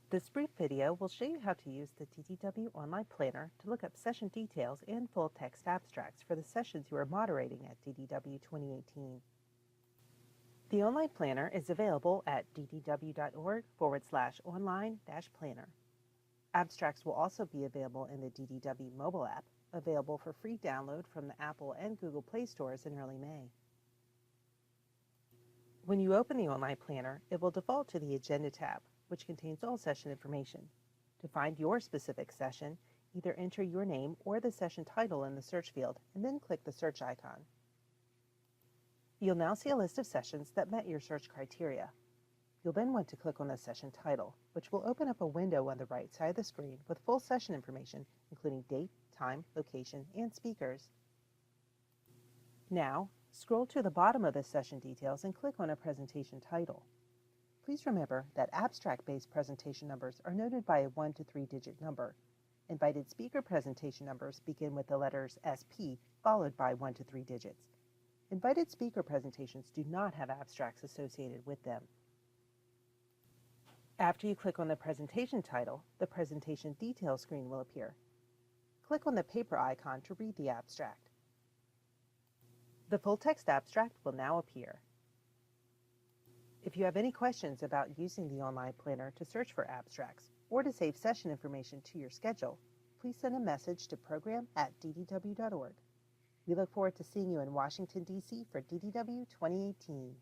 This brief video will show you how to use the DDW Online Planner to look up session details and full text abstracts for the sessions you are moderating at DDW 2018. The Online Planner is available at ddw.org/online-planner. Abstracts will also be available in the DDW mobile app, available for free download from the Apple and Google Play stores in early May. When you open the Online Planner, it will default to the Agenda tab, which contains all session information. To find your specific session, either enter your name or the session title in the search field and then click the search icon. You'll now see a list of sessions that met your search criteria. You'll then want to click on the session title, which will open up a window on the right side of the screen with full session information, including date, time, location, and speakers. Now, scroll to the bottom of the session details and click on a presentation title. Please remember that abstract-based presentation numbers are noted by a 1 to 3-digit number. Invited speaker presentation numbers begin with the letters SP followed by 1 to 3 digits. Invited speaker presentations do not have abstracts associated with them. After you click on the presentation title, the presentation details screen will appear. Click on the paper icon to read the abstract. The full text abstract will now appear. If you have any questions about using the Online Planner to search for abstracts or to save session information to your schedule, please send a message to program@ddw.org. We look forward to seeing you in Washington, D.C. for DDW 2018.